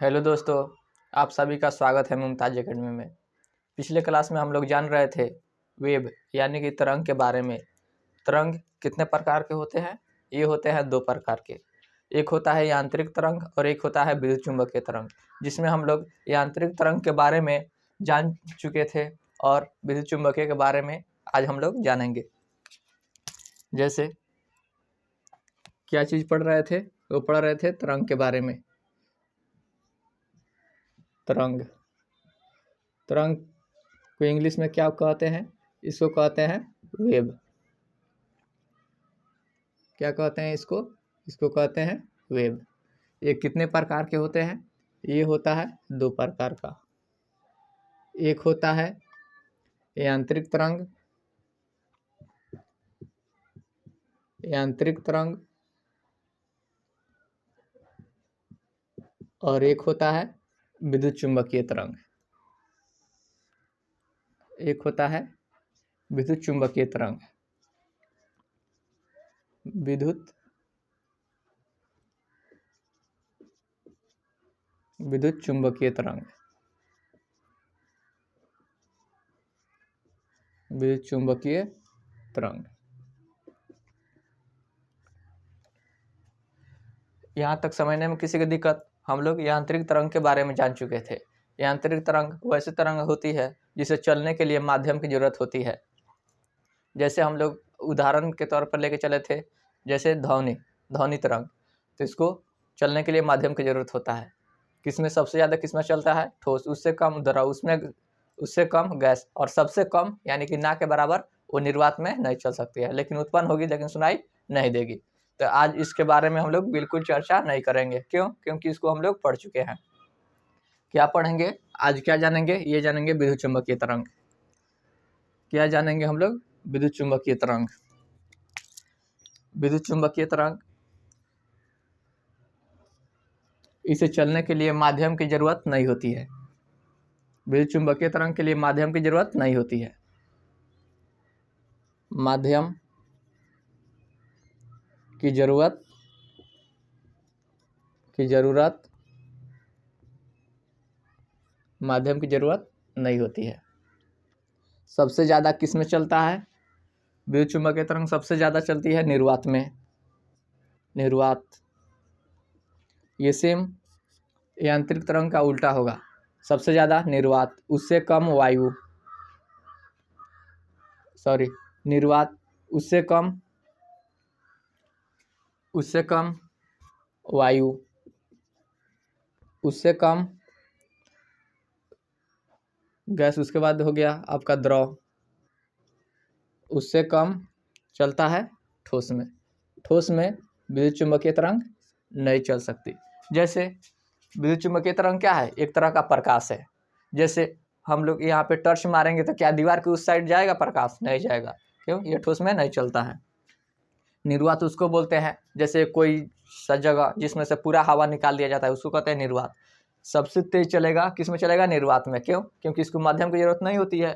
Hello दोस्तों, आप सभी का स्वागत है मुमताज एकेडमी में। पिछले क्लास में हम लोग जान रहे थे वेव यानी कि तरंग के बारे में। तरंग कितने प्रकार के होते हैं? ये होते हैं दो प्रकार के। एक होता है यांत्रिक तरंग और एक होता है विद्युत चुम्बकीय तरंग, जिसमें हम लोग यांत्रिक तरंग के बारे में जान चुके थे और विद्युत चुम्बकीय के बारे में आज हम लोग जानेंगे। जैसे क्या चीज़ पढ़ रहे थे? वो पढ़ रहे थे तरंग के बारे में। तरंग तरंग को इंग्लिश में क्या कहते हैं? इसको कहते हैं वेव। क्या कहते हैं इसको? इसको कहते हैं वेव। ये कितने प्रकार के होते हैं? ये होता है दो प्रकार का। एक होता है यांत्रिक तरंग, और एक होता है विद्युत चुम्बकीय तरंग। एक होता है विद्युत चुम्बकीय तरंग। विद्युत चुम्बकीय तरंग। विद्युत चुम्बकीय तरंग। यहाँ तक समझने में किसी की दिक्कत? हम लोग यांत्रिक तरंग के बारे में जान चुके थे। यांत्रिक तरंग वैसे तरंग होती है जिसे चलने के लिए माध्यम की जरूरत होती है। जैसे हम लोग उदाहरण के तौर पर लेके चले थे, जैसे ध्वनि तरंग। तो इसको चलने के लिए माध्यम की जरूरत होता है। किसमें सबसे ज़्यादा किसमें चलता है? ठोस। उससे कम द्रव, उससे कम गैस, और सबसे कम यानी कि ना के बराबर वो निर्वात में नहीं चल सकती है, लेकिन उत्पन्न होगी लेकिन सुनाई नहीं देगी। तो आज इसके बारे में हम लोग बिल्कुल चर्चा नहीं करेंगे। क्यों? क्योंकि इसको हम लोग पढ़ चुके हैं। क्या पढ़ेंगे आज? क्या जानेंगे? ये जानेंगे विद्युत चुम्बकीय तरंग। क्या जानेंगे हम लोग? विद्युत चुम्बकीय तरंग। विद्युत चुम्बकीय तरंग, इसे चलने के लिए माध्यम की जरूरत नहीं होती है। विद्युत चुम्बकीय तरंग के लिए माध्यम की जरूरत नहीं होती है। माध्यम की जरूरत माध्यम की जरूरत नहीं होती है। सबसे ज़्यादा किस में चलता है? विद्युत चुम्बकीय तरंग सबसे ज़्यादा चलती है निर्वात में। निर्वात। ये सेम यांत्रिक तरंग का उल्टा होगा। सबसे ज़्यादा निर्वात, उससे कम वायु। निर्वात, उससे कम वायु, उससे कम गैस, उसके बाद हो गया आपका द्रव, उससे कम चलता है ठोस में। ठोस में विद्युत चुम्बकीय तरंग नहीं चल सकती। जैसे विद्युत चुम्बकीय तरंग क्या है? एक तरह का प्रकाश है। जैसे हम लोग यहाँ पे टॉर्च मारेंगे तो क्या दीवार के उस साइड जाएगा प्रकाश? नहीं जाएगा। क्यों? ये ठोस में नहीं चलता है। निर्वात उसको बोलते हैं, जैसे कोई सा जगह जिसमें से पूरा हवा निकाल दिया जाता है उसको कहते हैं निर्वात। सबसे तेज चलेगा किस में चलेगा? निर्वात में। क्यों? क्योंकि इसको माध्यम की जरूरत नहीं होती है।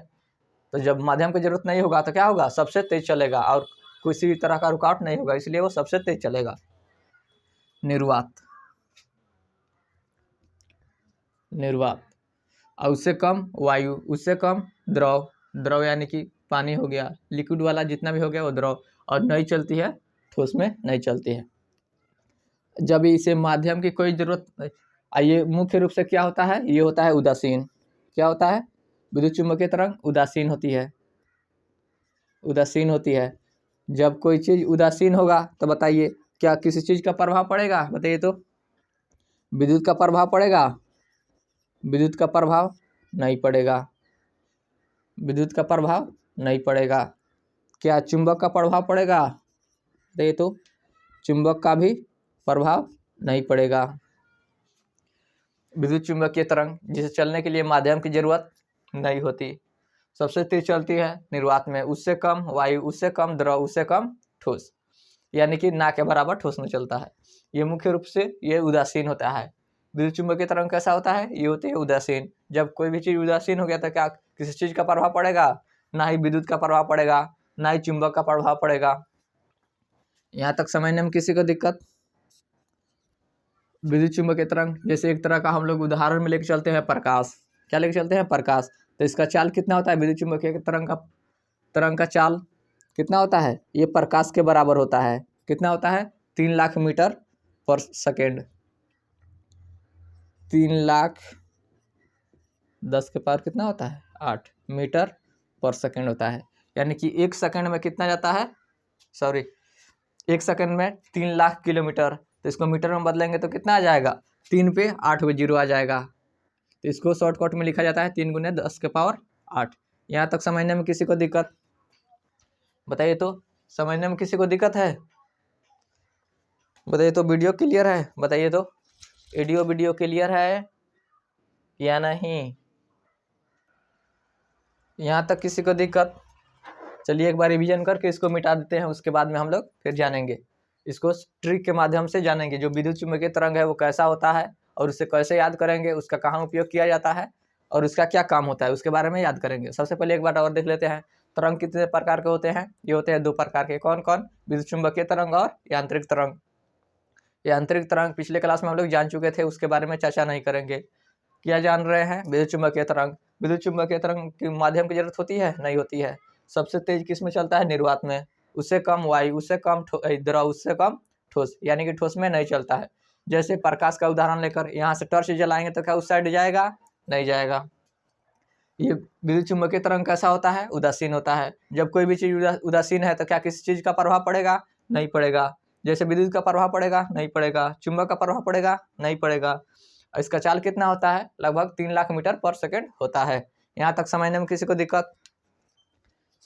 तो जब माध्यम की जरूरत नहीं होगा तो क्या होगा? सबसे तेज चलेगा और किसी तरह का रुकावट नहीं होगा, इसलिए वो सबसे तेज चलेगा। निर्वात। और उससे कम वायु, उससे कम द्रव यानी कि पानी हो गया, लिक्विड वाला जितना भी हो गया वो द्रव, और नहीं चलती है ठोस में, नहीं चलती है। जब इसे माध्यम की कोई जरूरत, ये मुख्य रूप से क्या होता है? ये होता है उदासीन। क्या होता है? विद्युत चुम्बकीय तरंग उदासीन होती है। जब कोई चीज़ उदासीन होगा तो बताइए क्या किसी चीज़ का प्रभाव पड़ेगा? बताइए तो। विद्युत का प्रभाव पड़ेगा? विद्युत का प्रभाव नहीं पड़ेगा। क्या चुंबक का प्रभाव पड़ेगा? बताइए तो। चुंबक का भी प्रभाव नहीं पड़ेगा। विद्युत चुम्बकीय तरंग जिसे चलने के लिए माध्यम की जरूरत नहीं होती, सबसे तेज चलती है निर्वात में। उससे कम वायु, उससे कम द्रव, उससे कम ठोस, यानी कि ना के बराबर ठोस में चलता है। ये मुख्य रूप से ये उदासीन होता है। विद्युत चुम्बकीय तरंग कैसा होता है? ये होती है उदासीन। जब कोई भी चीज़ उदासीन हो गया तो क्या किसी चीज़ का प्रभाव पड़ेगा? ना ही विद्युत का प्रभाव पड़ेगा, ना ही चुंबक का प्रभाव पड़ेगा। यहाँ तक समझने में किसी को दिक्कत? विद्युत चुम्बकीय तरंग, जैसे एक तरह का हम लोग उदाहरण में लेके चलते हैं प्रकाश। क्या लेके चलते हैं? प्रकाश। तो इसका चाल कितना होता है? विद्युत चुम्बकीय तरंग का चाल कितना होता है? ये प्रकाश के बराबर होता है। कितना होता है? 3 लाख मीटर पर सेकेंड। 3 लाख 10 के पावर कितना होता है? 8 मीटर पर सेकेंड होता है। यानी कि 1 सेकेंड में कितना जाता है? 1 सेकेंड में 3 लाख किलोमीटर। तो इसको मीटर में बदलेंगे तो कितना आ जाएगा? 3 पे 8 पे 0 आ जाएगा। तो इसको शॉर्टकट में लिखा जाता है 3 गुने 10 के पावर 8। यहाँ तक समझने में किसी को दिक्कत? बताइए तो, समझने में किसी को दिक्कत है? बताइए तो, वीडियो क्लियर है? बताइए तो, वीडियो क्लियर है या नहीं? यहाँ तक किसी को दिक्कत? चलिए एक बार रिवीजन करके इसको मिटा देते हैं, उसके बाद में हम लोग फिर जानेंगे। इसको ट्रिक के माध्यम से जानेंगे, जो विद्युत चुम्बकीय तरंग है वो कैसा होता है और उसे कैसे याद करेंगे, उसका कहाँ उपयोग किया जाता है और उसका क्या काम होता है, उसके बारे में याद करेंगे। सबसे पहले एक बार और देख लेते हैं, तरंग कितने प्रकार के होते हैं? ये होते हैं 2 प्रकार के। कौन कौन? विद्युत चुम्बकीय तरंग और यांत्रिक तरंग। यांत्रिक तरंग पिछले क्लास में हम लोग जान चुके थे, उसके बारे में चर्चा नहीं करेंगे। क्या जान रहे हैं? विद्युत चुम्बकीय तरंग। विद्युत चुम्बकीय तरंग के माध्यम की जरूरत होती है? नहीं होती है। सबसे तेज किस में चलता है? निर्वात में। उससे कम वायु, उससे कम द्रव, उससे कम ठोस, यानी कि ठोस में नहीं चलता है। जैसे प्रकाश का उदाहरण लेकर, यहाँ से टॉर्च जलाएंगे तो क्या उस साइड जाएगा? नहीं जाएगा। ये विद्युत चुम्बकीय तरंग कैसा होता है? उदासीन होता है। जब कोई भी चीज उदासीन है तो क्या किसी चीज का प्रभाव पड़ेगा? नहीं पड़ेगा। जैसे विद्युत का प्रभाव पड़ेगा? नहीं पड़ेगा। चुंबक का प्रभाव पड़ेगा? नहीं पड़ेगा। इसका चाल कितना होता है? लगभग 3 लाख मीटर पर सेकेंड होता है। यहाँ तक समझने में किसी को दिक्कत?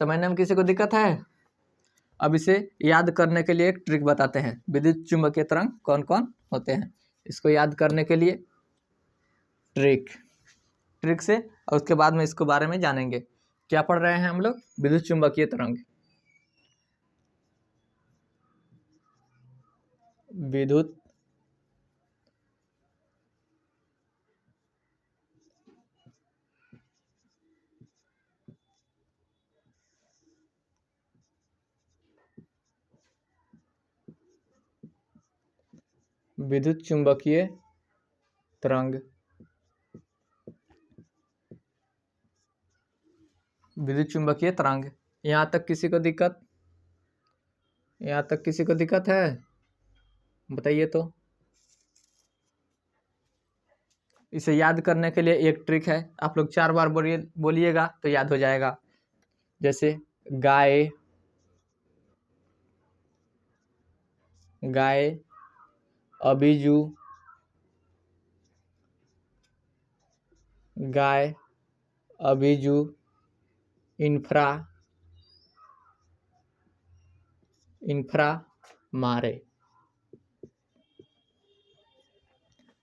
समझने में किसी को दिक्कत है? अब इसे याद करने के लिए एक ट्रिक बताते हैं। विद्युत चुम्बकीय तरंग कौन कौन होते हैं, इसको याद करने के लिए ट्रिक से, और उसके बाद में इसको बारे में जानेंगे। क्या पढ़ रहे हैं हम लोग? विद्युत चुम्बकीय तरंग। विद्युत विद्युत चुम्बकीय तरंग। विद्युत चुम्बकीय तरंग। यहाँ तक किसी को दिक्कत? यहाँ तक किसी को दिक्कत है? बताइए तो। इसे याद करने के लिए एक ट्रिक है, आप लोग 4 बार बोलिएगा तो याद हो जाएगा। जैसे गाय, गाय, अभिजू, गाय, अभिजू, इंफ्रा, इंफ्रा मारे।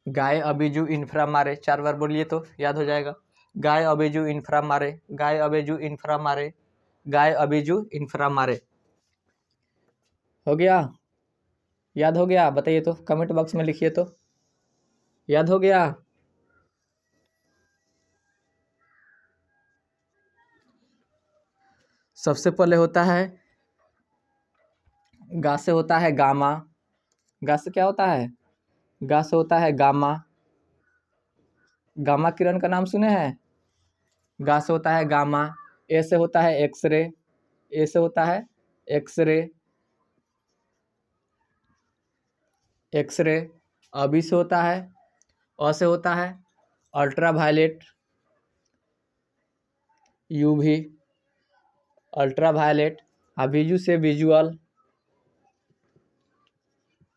गाय, अभिजू, इंफ्रा मारे 4 बार बोलिए तो याद हो जाएगा। गाय, अभिजू, इंफ्रा मारे, गाय, अभिजू, इंफ्रा मारे, गाय, अभिजू, इंफ्रा मारे। हो गया? याद हो गया? बताइए तो, कमेंट बॉक्स में लिखिए तो, याद हो गया? सबसे पहले होता है गा से होता है गामा। गा से क्या होता है? गा से होता है गामा। गामा किरण का नाम सुने हैं? गा से होता है गामा। ए से होता है एक्सरे। ए से होता है एक्सरे, एक्सरे। अभी से होता है, अ से होता है अल्ट्रावायलेट, यूवी, अल्ट्रावायलेट। अभिजू से विजुअल,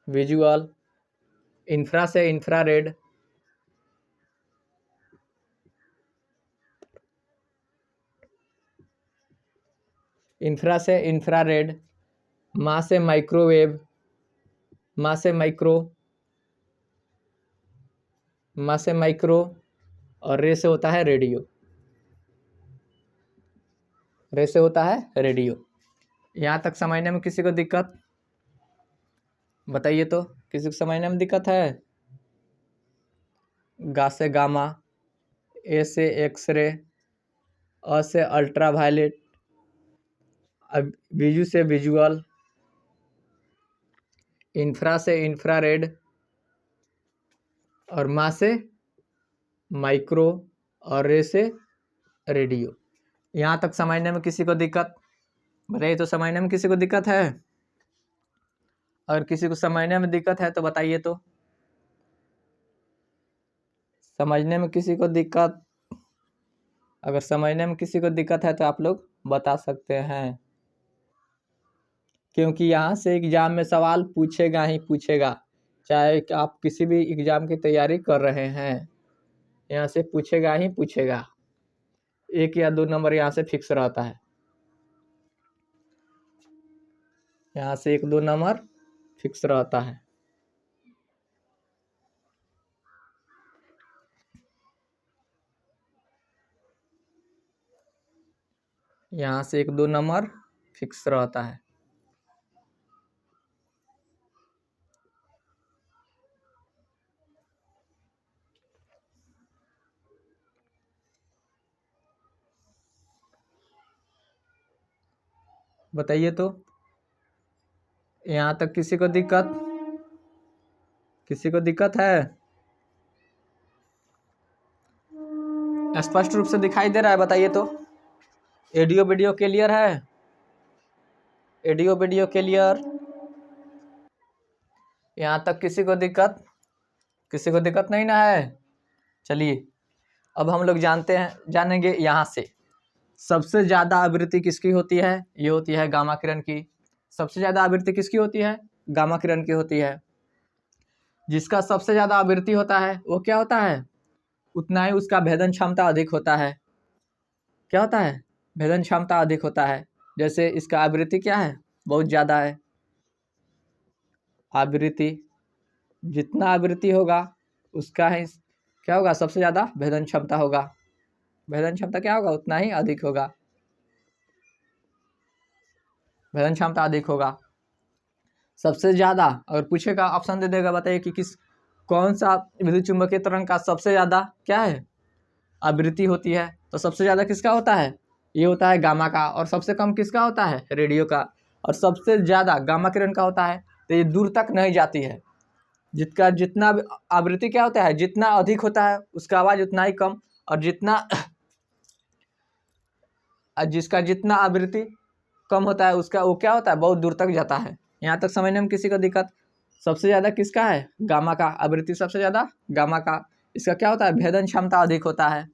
विजुअल। इंफ्रा से इंफ्रारेड, इंफ्रा से इंफ्रारेड। मा से माइक्रोवेव, मा से माइक्रो, मा से माइक्रो। और रे से होता है रेडियो, रे से होता है रेडियो। यहाँ तक समझने में किसी को दिक्कत? बताइए तो, किसी को समझने में दिक्कत है? गा से गामा, ए से एक्सरे, अ से अल्ट्रावायलेट, विजू से विजुअल, इंफ्रा से इंफ्रारेड, और मा से माइक्रो और रे से रेडियो। यहाँ तक समझने में किसी को दिक्कत? बताइए तो, समझने में किसी को दिक्कत है? और किसी को समझने में दिक्कत है तो बताइए तो। समझने में किसी को दिक्कत? अगर समझने में किसी को दिक्कत है तो आप लोग बता सकते हैं, क्योंकि यहाँ से एग्जाम में सवाल पूछेगा ही पूछेगा। चाहे आप किसी भी एग्जाम की तैयारी कर रहे हैं, यहाँ से पूछेगा ही पूछेगा। 1 या 2 नंबर यहाँ से फिक्स रहता है। यहाँ से 1-2 नंबर फिक्स रहता है। यहाँ से 1-2 नंबर फिक्स रहता है। बताइए तो, यहाँ तक किसी को दिक्कत? किसी को दिक्कत है? स्पष्ट रूप से दिखाई दे रहा है? बताइए तो। ऑडियो वीडियो क्लियर है? Audio video clear? यहाँ तक किसी को दिक्कत? किसी को दिक्कत नहीं ना है? चलिए अब हम लोग जानेंगे यहाँ से सबसे ज़्यादा आवृत्ति किसकी होती है। ये होती है गामा किरण की। सबसे ज़्यादा आवृत्ति किसकी होती है? गामा किरण की होती है। जिसका सबसे ज़्यादा आवृत्ति होता है वो क्या होता है? उतना ही उसका भेदन क्षमता अधिक होता है। क्या होता है? भेदन क्षमता अधिक होता है। जैसे इसका आवृत्ति क्या है? बहुत ज़्यादा है। आवृत्ति, जितना आवृत्ति होगा उसका ही क्या होगा? सबसे ज़्यादा भेदन क्षमता होगा। भेदन क्षमता क्या होगा? उतना ही अधिक होगा। भेदन क्षमता अधिक होगा सबसे ज़्यादा। और पूछेगा, ऑप्शन दे देगा, बताइए कि कौन सा विद्युत चुम्बकीय तरंग का सबसे ज़्यादा क्या है? आवृत्ति होती है। तो सबसे ज़्यादा किसका होता है? ये होता है गामा का। और सबसे कम किसका होता है? रेडियो का। और सबसे ज़्यादा गामा किरण का होता है। तो ये दूर तक नहीं जाती है। जितना आवृत्ति क्या होता है? जितना अधिक होता है उसका आवाज़ उतना ही कम, और जिसका जितना आवृत्ति कम होता है उसका वो क्या होता है? बहुत दूर तक जाता है। यहाँ तक समझने में किसी को दिक्कत? सबसे ज़्यादा किसका है? गामा का। आवृत्ति सबसे ज़्यादा गामा का। इसका क्या होता है? भेदन क्षमता अधिक होता है।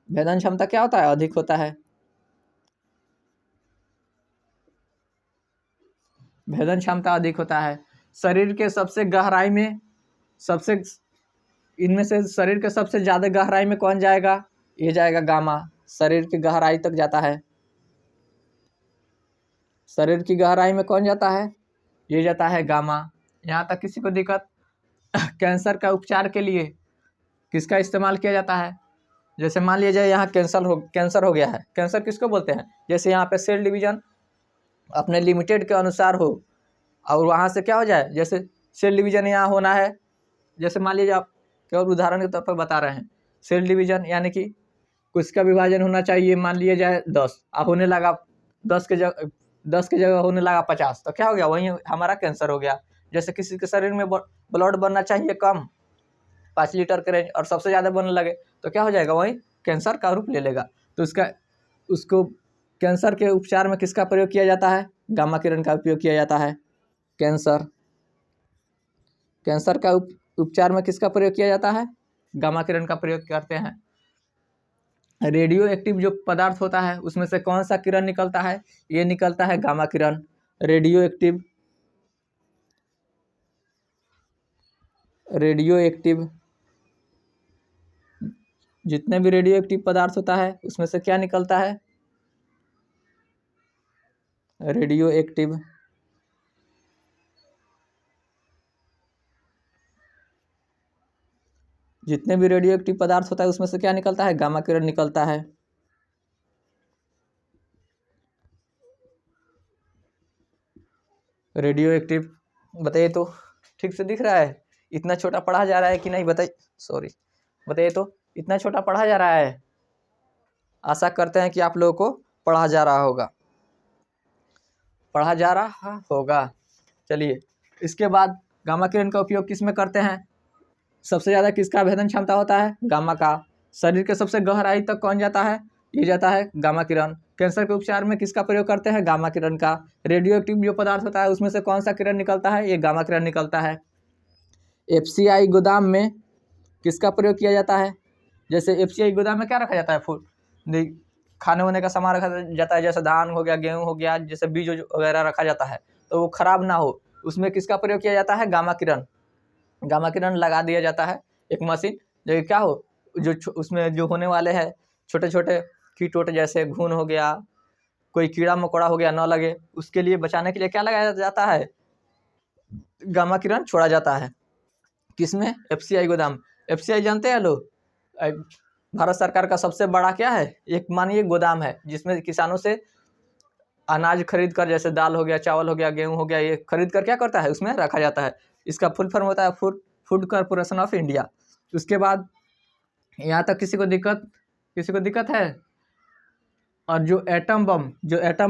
भेदन क्षमता क्या होता है? अधिक होता है। भेदन क्षमता अधिक होता है। शरीर के सबसे गहराई में इनमें से शरीर के सबसे ज़्यादा गहराई में कौन जाएगा? ये जाएगा गामा। शरीर की गहराई तक जाता है। शरीर की गहराई में कौन जाता है? ये जाता है गामा। यहाँ तक किसी को दिक्कत? कैंसर का उपचार के लिए किसका इस्तेमाल किया जाता है? जैसे मान लिया जाए यहाँ कैंसर हो गया है। कैंसर किसको बोलते हैं? जैसे यहाँ पे सेल डिवीजन अपने लिमिटेड के अनुसार हो, और वहाँ से क्या हो जाए, जैसे सेल डिवीजन यहाँ होना है। जैसे मान लीजिए आप केवल उदाहरण के तौर पर बता रहे हैं, सेल डिवीजन यानी कि कुछ का विभाजन होना चाहिए, मान लिया जाए 10, अब होने लगा 10 के जगह होने लगा 50, तो क्या हो गया? वहीं हमारा कैंसर हो गया। जैसे किसी के शरीर में ब्लड बनना चाहिए कम 5 लीटर के रेंज, और सबसे ज़्यादा बनने लगे तो क्या हो जाएगा? वहीं कैंसर का रूप ले लेगा। तो उसको कैंसर के उपचार में किसका प्रयोग किया जाता है? गामा किरण का उपयोग किया जाता है। कैंसर का उपचार में किसका प्रयोग किया जाता है? गामा किरण का प्रयोग करते हैं। रेडियो एक्टिव जो पदार्थ होता है उसमें से कौन सा किरण निकलता है? ये निकलता है गामा किरण। रेडियो एक्टिव जितने भी रेडियो एक्टिव पदार्थ होता है उसमें से क्या निकलता है? Radio active. जितने भी रेडियो एक्टिव पदार्थ होता है उसमें से क्या निकलता है? गामा किरण निकलता है। Radio active. बताइए तो, ठीक से दिख रहा है? इतना छोटा पढ़ा जा रहा है कि नहीं? बताइए तो, इतना छोटा पढ़ा जा रहा है? आशा करते हैं कि आप लोगों को पढ़ा जा रहा होगा। चलिए, इसके बाद गामा किरण का उपयोग किस में करते हैं? सबसे ज़्यादा किसका भेदन क्षमता होता है? गामा का। शरीर के सबसे गहराई तक कौन जाता है? ये जाता है गामा किरण। कैंसर के उपचार में किसका प्रयोग करते हैं? गामा किरण का। रेडियो एक्टिव जो पदार्थ होता है उसमें से कौन सा किरण निकलता है? ये गामा किरण निकलता है। FCI गोदाम में किसका प्रयोग किया जाता है? जैसे FCI गोदाम में क्या रखा जाता है? फूड खाने वाने का सामान रखा जाता है, जैसे धान हो गया, गेहूँ हो गया, जैसे बीज वगैरह रखा जाता है तो वो खराब ना हो, उसमें किसका प्रयोग किया जाता है? गामा किरण। गामा किरण लगा दिया जाता है एक मशीन, जो क्या हो, जो उसमें जो होने वाले हैं छोटे छोटे कीट वोट, जैसे घुन हो गया, कोई कीड़ा मकोड़ा हो गया, न लगे, उसके लिए बचाने के लिए क्या लगाया जाता है? गामा किरण छोड़ा जाता है। किसमें? FCI गोदाम। FCI जानते हैं लोग? भारत सरकार का सबसे बड़ा क्या है? एक मानिए गोदाम है जिसमें किसानों से अनाज खरीद कर, जैसे दाल हो गया, चावल हो गया, गेहूं हो गया, ये खरीद कर क्या करता है? उसमें रखा जाता है। इसका फुल फॉर्म होता है फूड कॉर्पोरेशन ऑफ इंडिया। उसके बाद यहाँ तक किसी को दिक्कत है? और जो एटम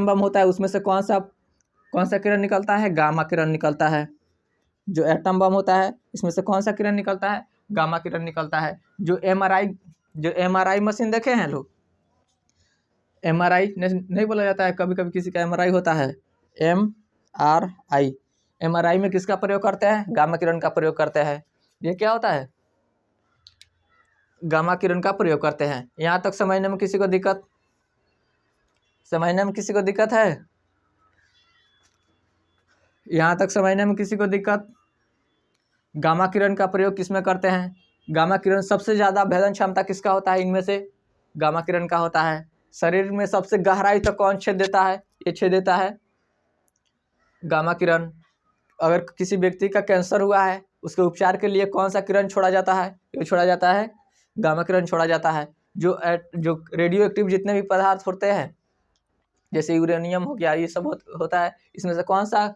बम होता है उसमें से कौन सा किरण निकलता है? गामा किरण निकलता है। जो एटम बम होता है इसमें से कौन सा किरण निकलता है? गामा किरण निकलता है। जो MRI मशीन देखे हैं लोग? MRI नहीं बोला जाता है, कभी कभी किसी का MRI होता है, MRI में किसका प्रयोग करते हैं? गामा किरण का प्रयोग करते हैं। ये क्या होता है? गामा किरण का प्रयोग करते हैं। यहाँ तक समझने में किसी को दिक्कत है? यहाँ तक समझने में किसी को दिक्कत? गामा किरण का प्रयोग किस में करते हैं? गामा किरण सबसे ज़्यादा भेदन क्षमता किसका होता है? इनमें से गामा किरण का होता है। शरीर में सबसे गहराई तक कौन छेद देता है? ये छेद देता है गामा किरण। अगर किसी व्यक्ति का कैंसर हुआ है, उसके उपचार के लिए कौन सा किरण छोड़ा जाता है? ये छोड़ा जाता है गामा किरण छोड़ा जाता है। जो रेडियो एक्टिव जितने भी पदार्थ होते हैं, जैसे यूरेनियम हो गया, ये सब होता है, इसमें से कौन सा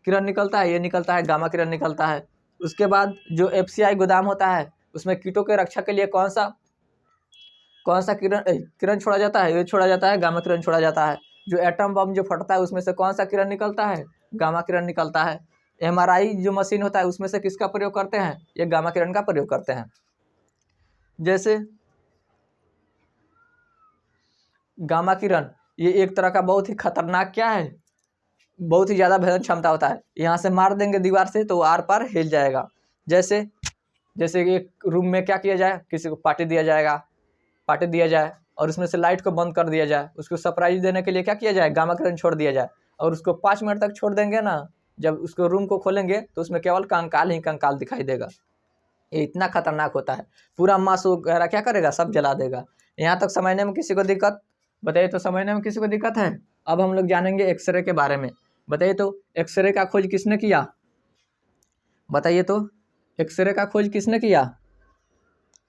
किरण निकलता है? ये निकलता है गामा किरण निकलता है। उसके बाद जो FCI गोदाम होता है उसमें कीटों के रक्षा के लिए कौन सा किरण छोड़ा जाता है? ये छोड़ा जाता है गामा किरण छोड़ा जाता है। जो एटम बम जो फटता है उसमें से कौन सा किरण निकलता है? गामा किरण निकलता है। MRI जो मशीन होता है उसमें से किसका प्रयोग करते हैं? ये गामा किरण का प्रयोग करते हैं। जैसे गामा किरण ये एक तरह का बहुत ही खतरनाक क्या है, बहुत ही ज़्यादा भेदन क्षमता होता है। यहाँ से मार देंगे दीवार से तो आर पार हिल जाएगा। जैसे एक रूम में क्या किया जाए, किसी को पार्टी दिया जाए और उसमें से लाइट को बंद कर दिया जाए, उसको सरप्राइज देने के लिए क्या किया जाए? गामा किरण छोड़ दिया जाए, और उसको 5 मिनट तक छोड़ देंगे ना, जब उसको रूम को खोलेंगे तो उसमें केवल कंकाल ही कंकाल दिखाई देगा। ये इतना खतरनाक होता है, पूरा मांस वगैरह क्या करेगा? सब जला देगा। यहाँ तक समझने में किसी को दिक्कत? बताइए तो, समझने में किसी को दिक्कत है? अब हम लोग जानेंगे एक्सरे के बारे में। बताइए तो, एक्सरे का खोज किसने किया? बताइए तो, एक्सरे का खोज किसने किया?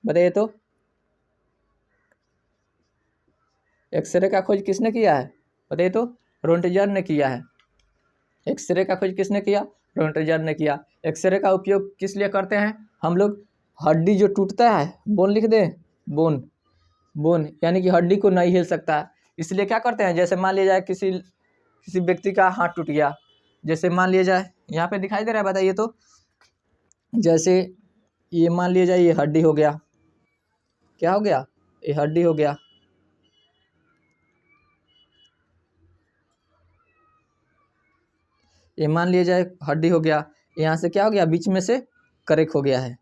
बताइए तो, एक्सरे का खोज किसने किया है? बताइए तो, रोंटगेन ने किया है। एक्सरे का खोज किसने किया? रोंटगेन ने किया। एक्सरे का उपयोग किस लिए करते हैं हम लोग? हड्डी जो टूटता है, बोन लिख दें, बोन यानी कि हड्डी को नहीं हिल सकता है, इसलिए क्या करते हैं? जैसे मान लिया जाए किसी व्यक्ति का हाथ टूट गया, जैसे मान लिया जाए यहाँ पे दिखाई दे रहा है, बताइए तो, जैसे ये मान लिया जाए ये हड्डी हो गया, क्या हो गया? ये हड्डी हो गया। ये मान लिया जाए हड्डी हो गया, यहाँ से क्या हो गया? बीच में से करेक हो गया है,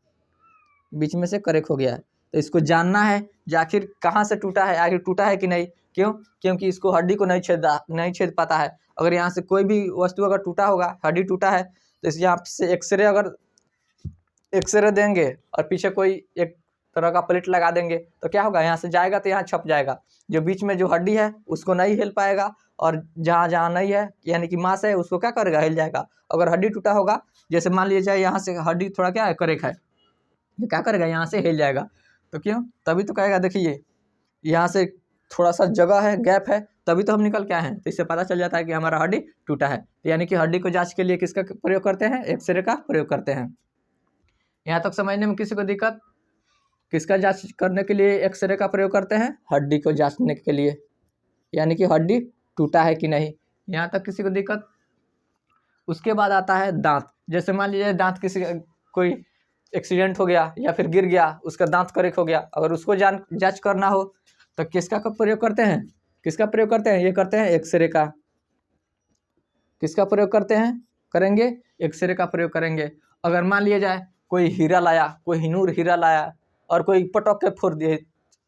तो इसको जानना है कि आखिर कहाँ से टूटा है, आखिर टूटा है कि नहीं। क्यों? क्योंकि इसको हड्डी को नहीं छेद पाता है। अगर यहाँ से कोई भी वस्तु अगर टूटा होगा, हड्डी टूटा है, तो इस यहाँ से एक्सरे देंगे और पीछे कोई एक तरह का प्लेट लगा देंगे तो क्या होगा? यहाँ से जाएगा तो यहाँ छप जाएगा, जो बीच में जो हड्डी है उसको नहीं हिल पाएगा, और जहाँ नहीं है यानी कि मांस है उसको क्या करेगा? हिल जाएगा। अगर हड्डी टूटा होगा, जैसे मान लीजिए जाए यहाँ से हड्डी थोड़ा क्या है, करेक है, ये क्या करेगा? यहाँ से हिल जाएगा। तो क्यों? तभी तो कहेगा, देखिए यहाँ से थोड़ा सा जगह है, गैप है, तभी तो हम निकल के आए हैं। तो इससे पता चल जाता है कि हमारा हड्डी टूटा है। तो यानी कि हड्डी को जांच के लिए किसका प्रयोग करते हैं? एक्सरे का प्रयोग करते हैं। यहाँ तक समझने में किसी को दिक्कत? किसका जांच करने के लिए एक्सरे का प्रयोग करते हैं? हड्डी को जांचने के लिए, यानी कि हड्डी टूटा है कि नहीं। यहाँ तक किसी को दिक्कत? उसके बाद आता है दांत। जैसे मान लीजिए दांत कोई एक्सीडेंट हो गया या फिर गिर गया, उसका दांत करेक्ट हो गया, अगर उसको जांच करना हो तो किसका प्रयोग करते हैं? किसका प्रयोग करते हैं? ये करते हैं एक्सरे का। किसका प्रयोग करते हैं? करेंगे एक्सरे का प्रयोग करेंगे। अगर मान लिया जाए कोई हीरा लाया, कोई हिनूर हीरा लाया और कोई पटक के फोड़ दिए,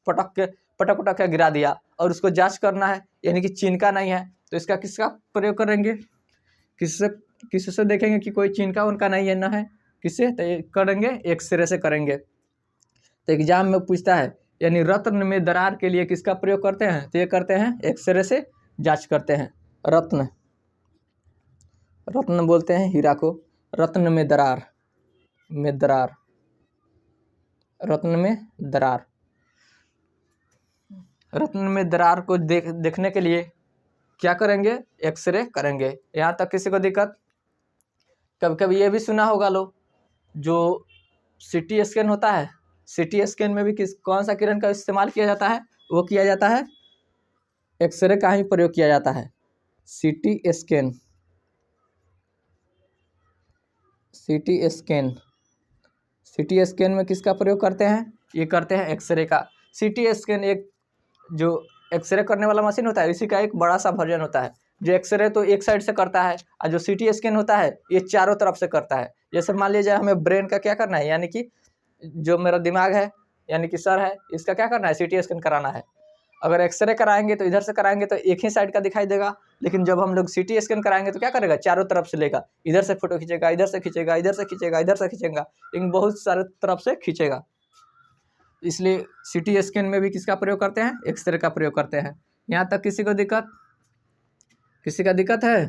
पटक के गिरा दिया और उसको जांच करना है, यानी कि चिनका नहीं है, तो इसका किसका प्रयोग करेंगे? किससे देखेंगे कि कोई चिनका उनका नहीं है, ना है, किससे? तो ये करेंगे एक्सरे से करेंगे। तो एग्जाम में पूछता है, यानी रत्न में दरार के लिए किसका प्रयोग करते हैं? तो ये करते हैं एक्सरे से जांच करते हैं। रत्न बोलते हैं हीरा को। रत्न में दरार, रत्न में दरार, रत्न में दरार को देखने के लिए क्या करेंगे? एक्सरे करेंगे। यहाँ तक किसी को दिक्कत? कभी कभी ये भी सुना होगा लो, जो सीटी स्कैन होता है, सीटी स्कैन में भी कौन सा किरण का इस्तेमाल किया जाता है? वो किया जाता है एक्सरे का ही प्रयोग किया जाता है। सीटी स्कैन, सीटी स्कैन में किसका प्रयोग करते हैं? ये करते हैं एक्सरे का। सीटी स्कैन एक जो एक्सरे करने वाला मशीन होता है, इसी का एक बड़ा सा वर्जन होता है। जो एक्सरे तो एक साइड से करता है और जो सीटी स्कैन होता है ये चारों तरफ से करता है। जैसे मान लीजिए हमें ब्रेन का क्या करना है, यानी कि जो मेरा दिमाग है, यानी कि सर है, इसका क्या करना है? सीटी स्कैन कराना है। अगर एक्सरे कराएंगे तो इधर से कराएंगे तो एक ही साइड का दिखाई देगा, लेकिन जब हम लोग सीटी स्कैन कराएंगे तो क्या करेगा? चारों तरफ से लेगा, इधर से फोटो खींचेगा, इधर से खींचेगा, इधर से खींचेगा, इधर से खींचेगा, लेकिन बहुत सारे तरफ से खींचेगा। इसलिए सीटी स्कैन में भी किसका प्रयोग करते हैं? एक्सरे का प्रयोग करते हैं। यहाँ तक किसी को दिक्कत? किसी का दिक्कत है?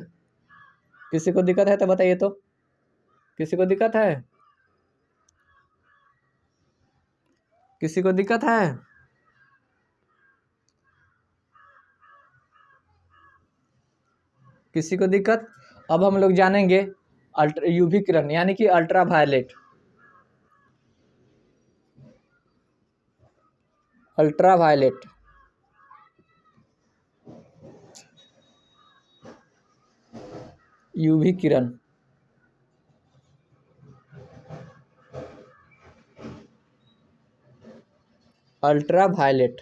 किसी को दिक्कत है तो बताइए तो, किसी को दिक्कत है? किसी को दिक्कत है? किसी को दिक्कत? अब हम लोग जानेंगे यूवी किरण, यानी कि ultra violet. Ultra violet, UV किरण, अल्ट्रा वायलेट,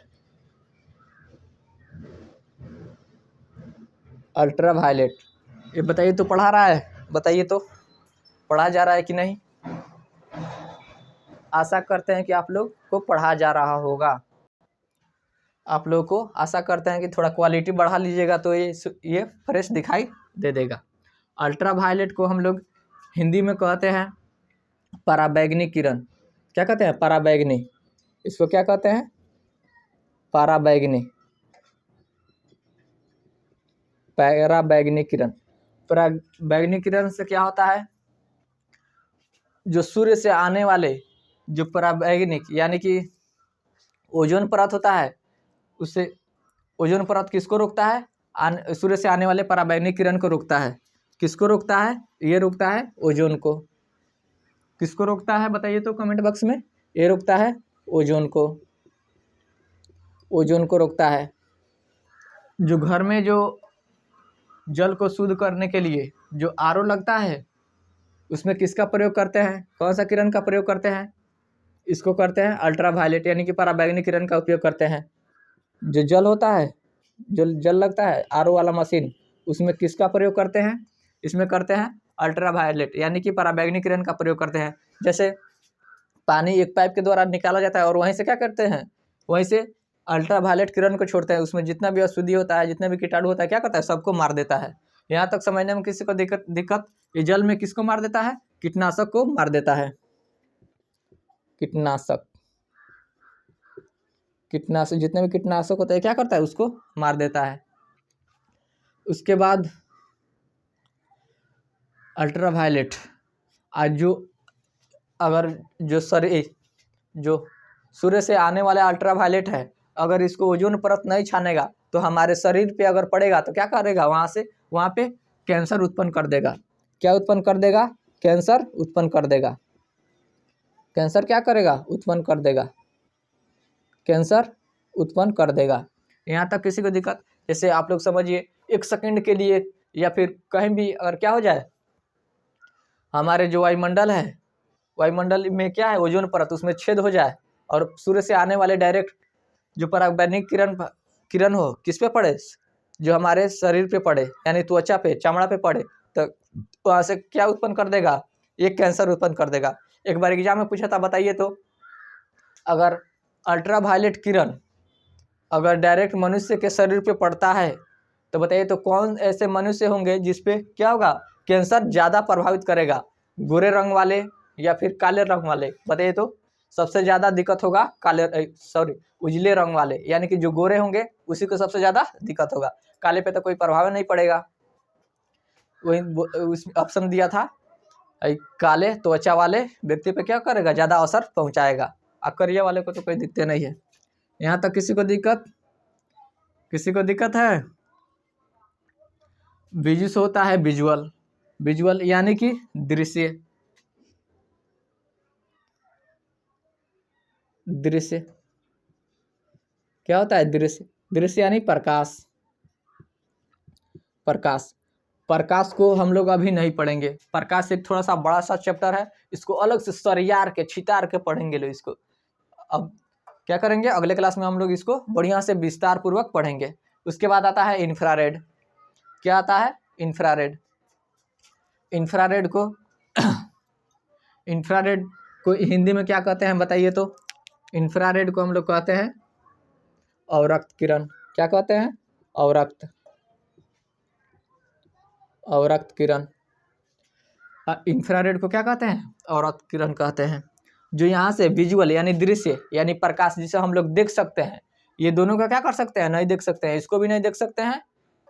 अल्ट्रा वायलेट। ये बताइए तो, पढ़ा रहा है? बताइए तो, पढ़ा जा रहा है कि नहीं? आशा करते हैं कि आप लोग को पढ़ा जा रहा होगा। आप लोगों को आशा करते हैं कि थोड़ा क्वालिटी बढ़ा लीजिएगा तो ये फ्रेश दिखाई दे देगा। अल्ट्रा वायलेट को हम लोग हिंदी में कहते हैं पराबैंगनी किरण। क्या कहते हैं? पराबैंगनी। इसको क्या कहते हैं? पराबैंगनी, पराबैंगनी किरण। पराबैंगनी किरण से क्या होता है? जो सूर्य से आने वाले जो पराबैंगनी, यानी कि ओजोन परत होता है, उससे ओजोन परत किसको रोकता है? सूर्य से आने वाले पराबैंगनी किरण को रोकता है। किसको रोकता है? ये रोकता है ओजोन को। किसको रोकता है बताइए तो कमेंट बॉक्स में। ये रोकता है ओजोन को, ओजोन को रोकता है। जो घर में जो जल को शुद्ध करने के लिए जो आरओ लगता है, उसमें किसका प्रयोग करते हैं? कौन सा किरण का प्रयोग करते हैं? इसको करते हैं अल्ट्रा वायलेट, यानी कि पराबैंगनी किरण का उपयोग करते हैं। जो जल होता है, जो जल लगता है आरओ वाला मशीन, उसमें किसका प्रयोग करते हैं? इसमें करते हैं अल्ट्रा वायलेट, यानी कि पराबैंगनी किरण का प्रयोग करते हैं। जैसे पानी एक पाइप के द्वारा निकाला जाता है और वहीं से क्या करते हैं? वहीं से अल्ट्रा वायलेट किरण को छोड़ते हैं। उसमें जितना भी अशुद्धि होता है, जितना भी कीटाणु होता है, क्या करता है? सबको मार देता है। यहाँ तक समझने में किसी को दिक्कत? ये जल में किसको मार देता है? कीटनाशक को मार देता है। कीटनाशक, जितने भी कीटनाशक होते हैं क्या करता है? उसको मार देता है। उसके बाद अल्ट्रा वायलेट आज अगर जो सूर्य से आने वाला अल्ट्रा वायलेट है, अगर इसको ओजोन परत नहीं छानेगा तो हमारे शरीर पे अगर पड़ेगा तो क्या करेगा? वहाँ पे कैंसर उत्पन्न कर देगा। क्या उत्पन्न कर देगा? कैंसर उत्पन्न कर देगा। कैंसर क्या करेगा? उत्पन्न कर देगा। कैंसर उत्पन्न कर देगा। यहाँ तक किसी को दिक्कत? जैसे आप लोग समझिए 1 सेकंड के लिए या फिर कहीं भी अगर क्या हो जाए, हमारे जो वायुमंडल है वायुमंडल में क्या है, ओजोन परत, उसमें छेद हो जाए और सूर्य से आने वाले डायरेक्ट जो पराबैंगनी किरण हो किस पे पड़े, जो हमारे शरीर पे पड़े, यानी त्वचा पे, चमड़ा पे पड़े, तो वहाँ से क्या उत्पन्न कर देगा, ये कैंसर उत्पन्न कर देगा। एक बार एग्जाम में पूछा था, बताइए तो, अगर अल्ट्रावायलेट किरण अगर डायरेक्ट मनुष्य के शरीर पे पड़ता है तो बताइए तो कौन ऐसे मनुष्य होंगे जिसपे क्या होगा, कैंसर ज़्यादा प्रभावित करेगा, गोरे रंग वाले या फिर काले रंग वाले? बताइए तो सबसे ज़्यादा दिक्कत होगा उजले रंग वाले, यानी कि जो गोरे होंगे उसी को सबसे ज़्यादा दिक्कत होगा, काले पे तो कोई प्रभाव नहीं पड़ेगा। वही उस ऑप्शन दिया था, काले त्वचा वाले व्यक्ति पे क्या करेगा, ज़्यादा असर पहुँचाएगा, और करिया वाले को तो कोई दिक्कत नहीं है। यहाँ तक किसी को दिक्कत है? विजुअल होता है विजुअल यानी कि दृश्य क्या होता है, दृश्य यानी प्रकाश को हम लोग अभी नहीं पढ़ेंगे। प्रकाश एक थोड़ा सा बड़ा सा चैप्टर है, इसको अलग से सरियार के छितार के पढ़ेंगे लोग। इसको अब क्या करेंगे, अगले क्लास में हम लोग इसको बढ़िया से विस्तार पूर्वक पढ़ेंगे। उसके बाद आता है इंफ्रारेड। क्या आता है, इंफ्रारेड को हिंदी में क्या कहते हैं बताइए तो? इंफ्रारेड को हम लोग कहते हैं अवरक्त किरण। क्या कहते हैं, अवरक्त किरण। इंफ्रारेड को क्या कहते हैं, अवरक्त किरण कहते हैं। जो यहाँ से विजुअल यानी दृश्य यानी प्रकाश जिसे हम लोग देख सकते हैं, ये दोनों का क्या कर सकते हैं, नहीं देख सकते हैं। इसको भी नहीं देख सकते हैं,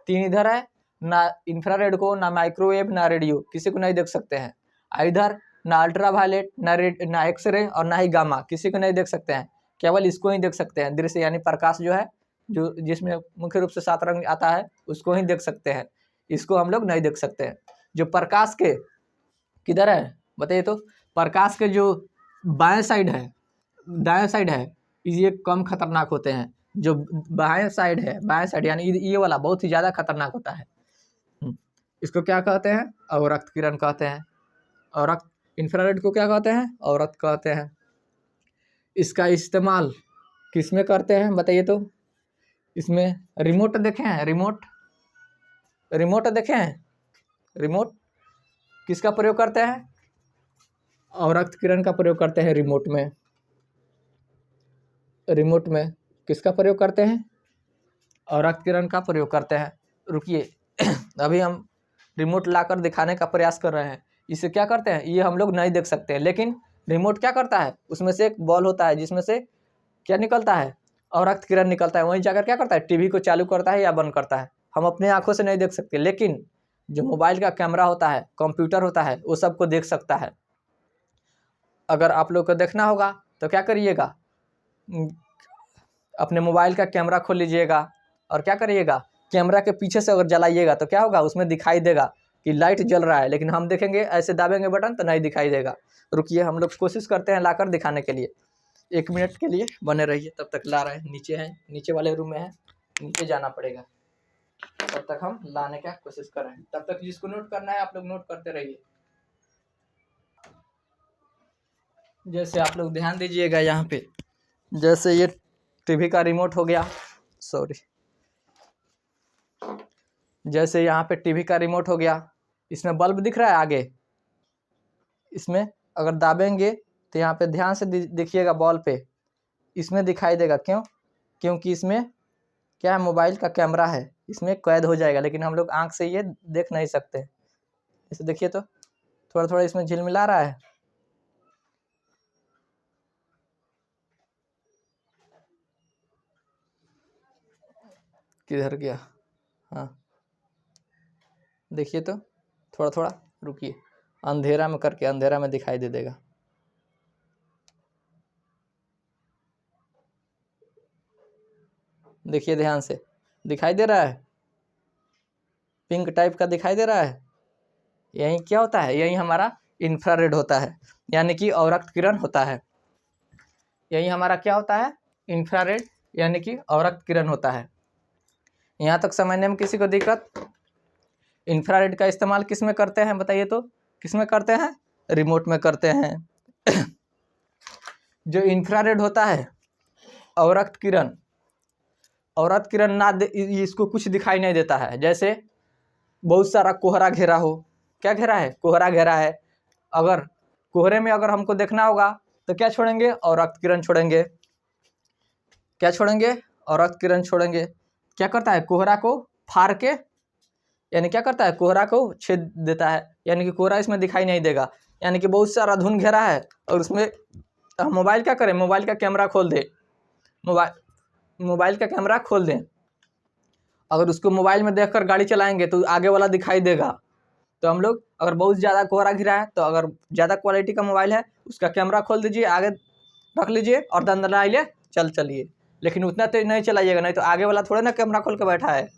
तीन इधर है ना, इंफ्रारेड को ना माइक्रोवेव ना रेडियो, किसी को नहीं देख सकते हैं। इधर ना अल्ट्रावायलेट ना एक्सरे और ना ही गामा, किसी को नहीं देख सकते हैं, केवल इसको ही देख सकते हैं। दृश्य यानी प्रकाश जो है, जो जिसमें मुख्य रूप से 7 रंग आता है, उसको ही देख सकते हैं, इसको हम लोग नहीं देख सकते हैं। जो प्रकाश के किधर है बताइए तो? प्रकाश के जो बाएं साइड है ये कम खतरनाक होते हैं। जो बाएं साइड यानी ये वाला बहुत ही ज़्यादा खतरनाक होता है। इसको क्या कहते हैं, अवरक्त किरण कहते हैं। अवरक्त इंफ्रारेड को क्या कहते हैं, अवरक्त कहते हैं। इसका इस्तेमाल किस में करते हैं बताइए तो? इसमें रिमोट देखे हैं, रिमोट किसका प्रयोग करते हैं, अवरक्त किरण का प्रयोग करते हैं। रिमोट में किसका प्रयोग करते हैं, अवरक्त किरण का प्रयोग करते हैं। रुकिए अभी हम रिमोट लाकर दिखाने का प्रयास कर रहे हैं। इसे क्या करते हैं, ये हम लोग नहीं देख सकते हैं, लेकिन रिमोट क्या करता है, उसमें से एक बॉल होता है जिसमें से क्या निकलता है, अवरक्त किरण निकलता है। वहीं जाकर क्या करता है, टीवी को चालू करता है या बंद करता है। हम अपने आंखों से नहीं देख सकते, लेकिन जो मोबाइल का कैमरा होता है, कंप्यूटर होता है, वो सबको देख सकता है। अगर आप लोग को देखना होगा तो क्या करिएगा, अपने मोबाइल का कैमरा खोल लीजिएगा और क्या करिएगा, कैमरा के पीछे से अगर जलाइएगा तो क्या होगा, उसमें दिखाई देगा कि लाइट जल रहा है, लेकिन हम देखेंगे ऐसे दाबेंगे बटन तो नहीं दिखाई देगा। रुकिए हम लोग कोशिश करते हैं लाकर दिखाने के लिए, 1 मिनट के लिए बने रहिए। तब तक ला रहे हैं, नीचे वाले रूम में है, नीचे जाना पड़ेगा। तब तक हम लाने का कोशिश कर रहे हैं। तब तक जिसको नोट करना है आप लोग नोट करते रहिए। जैसे आप लोग ध्यान दीजिएगा यहाँ पे, जैसे ये टीवी का रिमोट हो गया, जैसे यहाँ पे टीवी का रिमोट हो गया, इसमें बल्ब दिख रहा है आगे, इसमें अगर दाबेंगे तो यहाँ पे ध्यान से देखिएगा, बॉल पे इसमें दिखाई देगा। क्योंकि इसमें क्या है, मोबाइल का कैमरा है, इसमें कैद हो जाएगा, लेकिन हम लोग आंख से ये देख नहीं सकते। इसे देखिए तो थोड़ा थोड़ा इसमें झिलमिला रहा है। किधर गया, हाँ देखिए तो थोड़ा थोड़ा, रुकिए अंधेरा में करके, अंधेरा में दिखाई दे देगा। देखिए ध्यान से, दिखाई दे रहा है, पिंक टाइप का दिखाई दे रहा है। यही क्या होता है, यही हमारा इंफ्रारेड होता है, यानी कि अवरक्त किरण होता है। यही हमारा क्या होता है, इंफ्रारेड यानी कि अवरक्त किरण होता है। यहाँ तक समझने में किसी को दिक्कत? इंफ्रारेड का इस्तेमाल किस में करते हैं बताइए तो? किस में करते हैं, रिमोट में करते हैं। जो इंफ्रारेड होता है, अवरक्त किरण, अवरक्त किरण ना इसको कुछ दिखाई नहीं देता है। जैसे बहुत सारा कोहरा घेरा हो, क्या घेरा है, कोहरा घेरा है, अगर कोहरे में अगर हमको देखना होगा तो क्या छोड़ेंगे, अवरक्त किरण छोड़ेंगे। क्या छोड़ेंगे, अवरक्त किरण छोड़ेंगे। क्या करता है, कोहरा को फाड़ के, यानी क्या करता है, कोहरा को छेद देता है, यानी कि कोहरा इसमें दिखाई नहीं देगा। यानी कि बहुत सारा धुंध घेरा है और उसमें मोबाइल क्या करें, मोबाइल का कैमरा खोल दे, मोबाइल का कैमरा खोल दें, अगर उसको मोबाइल में देखकर गाड़ी चलाएंगे तो आगे वाला दिखाई देगा। तो हम लोग अगर बहुत ज़्यादा कोहरा घिरा है तो अगर ज़्यादा क्वालिटी का मोबाइल है उसका कैमरा खोल दीजिए, आगे रख लीजिए और दंदनाइए चलिए, लेकिन उतना तेज नहीं चलाइएगा, नहीं तो आगे वाला थोड़े ना कैमरा खोल के बैठा है,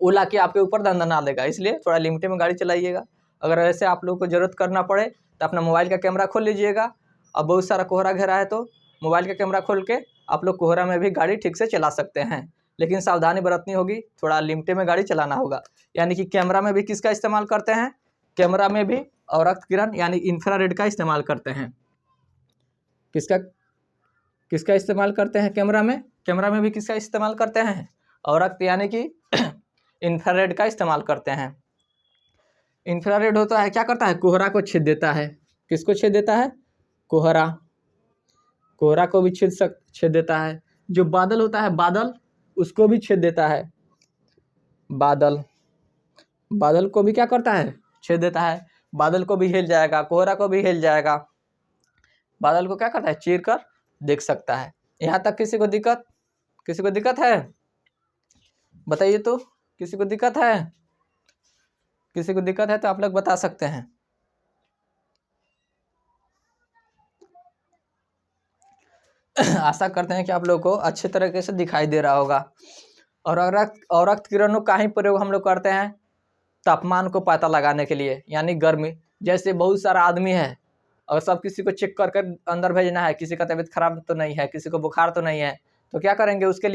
वो ला के आपके ऊपर दंदना देगा। इसलिए थोड़ा लिमिट में गाड़ी चलाइएगा। अगर ऐसे आप लोग को ज़रूरत करना पड़े तो अपना मोबाइल का कैमरा खोल लीजिएगा। अब बहुत सारा कोहरा घेरा है तो मोबाइल का कैमरा खोल के आप लोग कोहरा में भी गाड़ी ठीक से चला सकते हैं, लेकिन सावधानी बरतनी होगी, थोड़ा लिमिट में गाड़ी चलाना होगा। यानी कि कैमरा में भी किसका इस्तेमाल करते हैं, कैमरा में भी अवरक्त किरण यानी इंफ्रारेड का इस्तेमाल करते हैं। किसका इस्तेमाल करते हैं, कैमरा में भी किसका इस्तेमाल करते हैं, अवरक्त यानी कि इंफ्रारेड का इस्तेमाल करते हैं। इंफ्रारेड होता है, क्या करता है, कोहरा को छेद देता है। किसको छेद देता है, कोहरा को भी छेद देता है। जो बादल होता है, बादल, उसको भी छेद देता है। बादल को भी क्या करता है, छेद देता है। बादल को भी हिल जाएगा, कोहरा को भी हिल जाएगा, बादल को क्या करता है, चीर कर देख सकता है। यहाँ तक किसी को दिक्कत है, बताइए तो, किसी को दिक्कत है तो आप लोग बता सकते हैं। आशा करते हैं कि आप लोग को अच्छे तरीके से दिखाई दे रहा होगा। और अवरक्त किरणों का ही प्रयोग हम लोग करते हैं तापमान को पता लगाने के लिए, यानी गर्मी। जैसे बहुत सारा आदमी है और सब किसी को चेक कर अंदर भेजना है, किसी का तबीयत खराब तो नहीं है, किसी को बुखार तो नहीं है, तो क्या करेंगे, उसके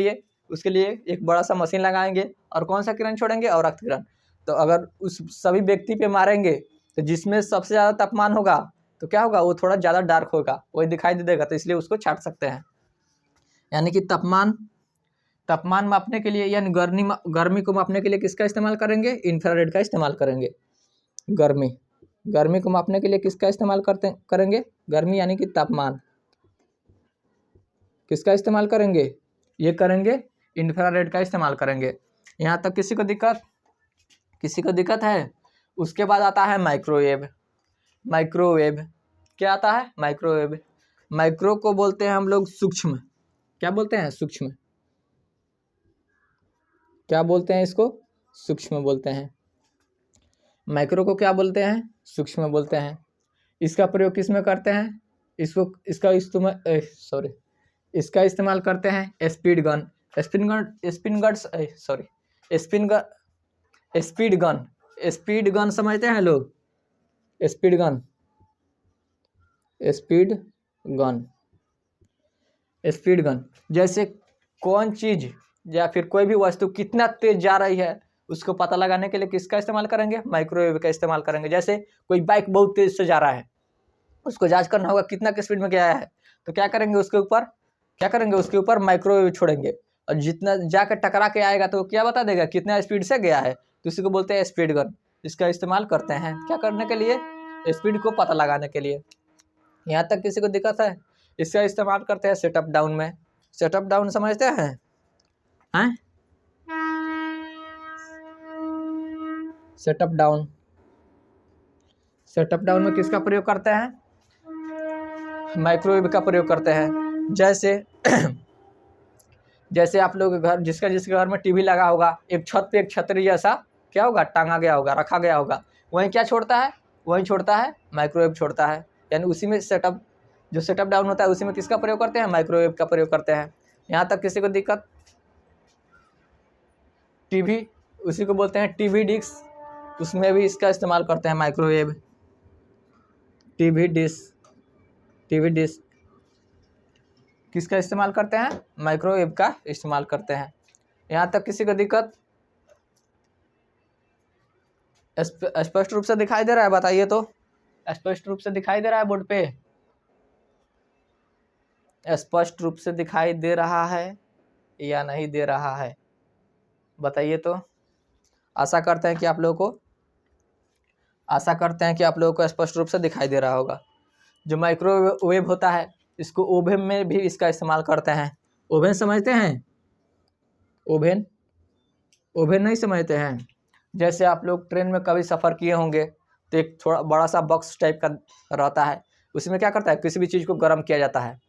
लिए एक बड़ा सा मशीन लगाएंगे और कौन सा किरण छोड़ेंगे, अवरक्त किरण। तो अगर उस सभी व्यक्ति पे मारेंगे तो जिसमें सबसे ज़्यादा तापमान होगा तो क्या होगा, वो थोड़ा ज़्यादा डार्क होगा, वही दिखाई दे देगा, तो इसलिए उसको छाट सकते हैं। यानी कि तापमान मापने के लिए यानी गर्मी को मापने के लिए किसका इस्तेमाल करेंगे, इंफ्रारेड का इस्तेमाल करेंगे। गर्मी को मापने के लिए किसका इस्तेमाल करेंगे, गर्मी यानी कि तापमान, किसका इस्तेमाल करेंगे, ये करेंगे, इंफ्रारेड का इस्तेमाल करेंगे। यहाँ तक किसी को दिक्कत है। उसके बाद आता है माइक्रोवेव। क्या आता है, माइक्रो को बोलते हैं हम लोग सूक्ष्म। क्या बोलते हैं, सूक्ष्म। क्या बोलते हैं इसको, सूक्ष्म बोलते हैं। माइक्रो को क्या बोलते हैं, सूक्ष्म बोलते हैं। इसका प्रयोग किस में करते हैं, इसका इस्तेमाल करते हैं स्पीड गन समझते हैं लोग, स्पीड गन। जैसे कौन चीज़ या फिर कोई भी वस्तु कितना तेज जा रही है उसको पता लगाने के लिए किसका इस्तेमाल करेंगे, माइक्रोवेव का इस्तेमाल करेंगे। जैसे कोई बाइक बहुत तेज से जा रहा है, उसको जांच करना होगा कितना की स्पीड में गया है, तो क्या करेंगे, उसके ऊपर माइक्रोवेव छोड़ेंगे और जितना जाकर टकरा के आएगा तो क्या बता देगा कितना स्पीड से गया है, तो इसी को बोलते हैं स्पीड गन। इसका इस्तेमाल करते हैं क्या करने के लिए, स्पीड को पता लगाने के लिए। यहाँ तक किसी को दिक्कत है। इसका इस्तेमाल करते हैं सेटअप डाउन में। सेटअप डाउन समझते हैं, सेटअप डाउन में किसका प्रयोग करते हैं, माइक्रोवेव का प्रयोग करते हैं। जैसे आप लोग घर, जिसके घर में टीवी लगा होगा, एक छत पे एक छतरी जैसा क्या होगा, टांगा गया होगा, रखा गया होगा, वहीं क्या छोड़ता है, माइक्रोवेव छोड़ता है। यानी उसी में जो सेटअप डाउन होता है उसी में किसका प्रयोग करते हैं, माइक्रोवेव का प्रयोग करते हैं। यहाँ तक किसी को दिक्कत, टीवी, उसी को बोलते हैं टीवी डिस्क, उसमें भी इसका इस्तेमाल करते हैं माइक्रोवेव। टीवी डिस्क किसका इस्तेमाल करते हैं, माइक्रोवेव का इस्तेमाल करते हैं। यहाँ तक किसी को दिक्कत, स्पष्ट रूप से दिखाई दे रहा है, बताइए तो, स्पष्ट रूप से दिखाई दे रहा है बोर्ड पे। स्पष्ट रूप से दिखाई दे रहा है या नहीं दे रहा है, बताइए तो। आशा करते हैं कि आप लोगों को स्पष्ट रूप से दिखाई दे रहा होगा। जो माइक्रोवेव होता है, इसको ओवन में भी इसका इस्तेमाल करते हैं। ओवन समझते हैं? ओवन नहीं समझते हैं? जैसे आप लोग ट्रेन में कभी सफ़र किए होंगे तो एक थोड़ा बड़ा सा बॉक्स टाइप का रहता है, उसमें क्या करता है, किसी भी चीज़ को गर्म किया जाता है,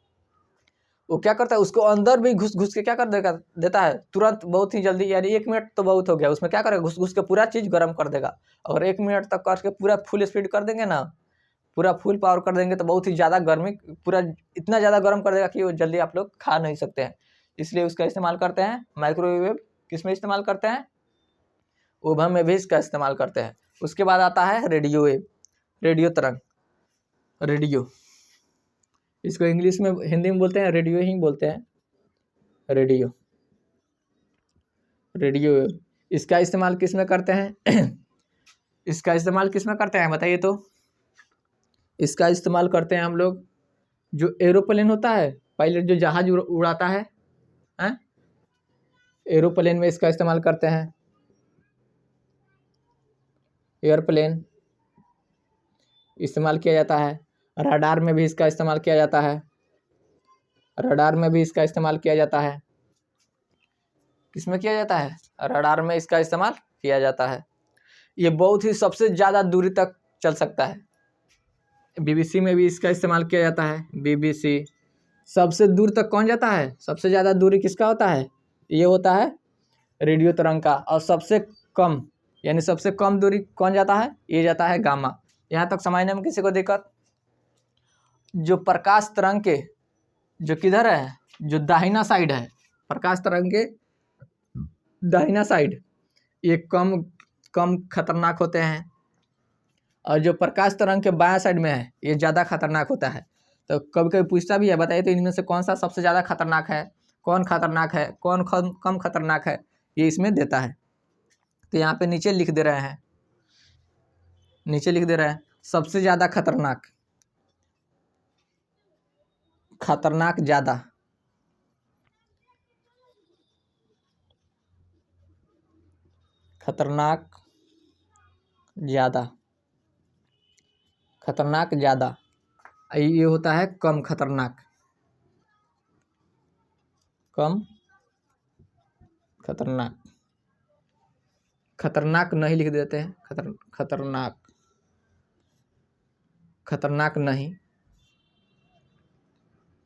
वो क्या करता है, उसको अंदर भी घुस के क्या कर देता है तुरंत, बहुत ही जल्दी, यानी 1 मिनट तो बहुत हो गया, उसमें क्या करेगा, घुस के पूरा चीज़ गर्म कर देगा। और 1 मिनट तक करके पूरा फुल स्पीड कर देंगे ना, पूरा फुल पावर कर देंगे तो बहुत ही ज़्यादा गर्मी, पूरा इतना ज़्यादा गर्म कर देगा कि वो जल्दी आप लोग खा नहीं सकते हैं। इसलिए उसका इस्तेमाल करते हैं माइक्रोवेव। किस में इस्तेमाल करते हैं? ओवन में भी इसका इस्तेमाल करते हैं। उसके बाद आता है रेडियो वेव, रेडियो तरंग। रेडियो, इसको इंग्लिश में, हिंदी में बोलते हैं रेडियो ही बोलते हैं, रेडियो वेव। इसका इस्तेमाल किस में करते हैं? इसका इस्तेमाल किस में करते हैं बताइए तो। इसका इस्तेमाल करते हैं हम लोग, जो एरोप्लेन होता है, पायलट जो जहाज उड़ाता है, एरोप्लेन में इसका इस्तेमाल करते हैं। एयरप्लेन इस्तेमाल किया जाता है। रडार में भी इसका इस्तेमाल किया जाता है। किसमें किया जाता है? रडार में इसका इस्तेमाल किया जाता है। ये बहुत ही सबसे ज़्यादा दूरी तक चल सकता है। BBC में भी इसका इस्तेमाल किया जाता है। BBC सबसे दूर तक कौन जाता है? सबसे ज़्यादा दूरी किसका होता है? ये होता है रेडियो तरंग का। और सबसे कम, यानी सबसे कम दूरी कौन जाता है? ये जाता है गामा। यहाँ तक समझने में किसी को दिक्कत? जो प्रकाश तरंग के, जो किधर है, जो दाहिना साइड है, प्रकाश तरंग के दाहिना साइड, ये कम खतरनाक होते हैं। और जो प्रकाश तरंग के बायां साइड में है, ये ज़्यादा खतरनाक होता है। तो कभी कभी पूछता भी है, बताइए तो इनमें से कौन सा सबसे ज़्यादा खतरनाक है, कौन खतरनाक है, कौन कम खतरनाक है, ये इसमें देता है। तो यहाँ पे नीचे लिख दे रहे हैं, सबसे ज़्यादा खतरनाक ज़्यादा, खतरनाक ज़्यादा, ये होता है कम खतरनाक। खतरनाक नहीं लिख देते हैं, खतरनाक नहीं,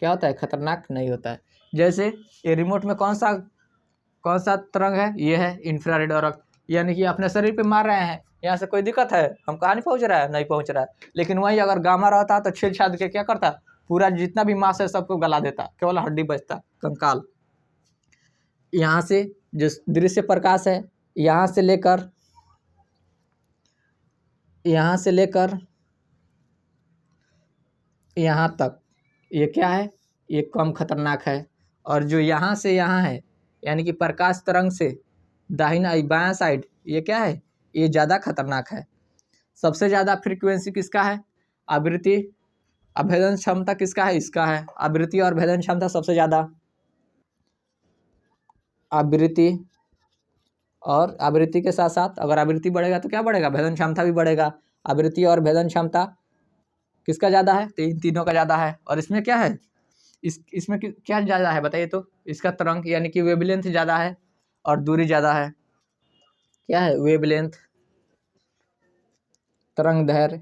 क्या होता है? खतरनाक नहीं होता है। जैसे ये रिमोट में कौन सा तरंग है? ये है इंफ्रारेड और, यानी कि अपने शरीर पे मार रहे हैं, यहाँ से कोई दिक्कत है? हम कहाँ नहीं पहुँच रहा है? नहीं पहुँच रहा है। लेकिन वही अगर गामा रहता तो छेद छाद के क्या करता, पूरा जितना भी मांस है सबको गला देता, केवल हड्डी बचता, कंकाल। यहाँ से जो दृश्य प्रकाश है, यहाँ से लेकर यहाँ तक, ये क्या है? ये कम खतरनाक है। और जो यहाँ से यहाँ है, यानी कि प्रकाश तरंग से दाहिना बायां साइड, ये क्या है? ये ज़्यादा खतरनाक है। सबसे ज़्यादा फ्रीक्वेंसी किसका है? आवृत्ति, अभेदन क्षमता किसका है? इसका है। आवृत्ति और भेदन क्षमता सबसे ज़्यादा, आवृत्ति के साथ साथ अगर आवृत्ति बढ़ेगा तो क्या बढ़ेगा? भेदन क्षमता भी बढ़ेगा। आवृत्ति और भेदन क्षमता किसका ज़्यादा है? तो इन तीनों का ज़्यादा है। और इसमें क्या है? इसमें क्या ज़्यादा है बताइए तो? इसका तरंग यानी कि वेवलेंथ ज़्यादा है और दूरी ज़्यादा है। क्या है? वेवलेंथ, तरंग दैर्ध्य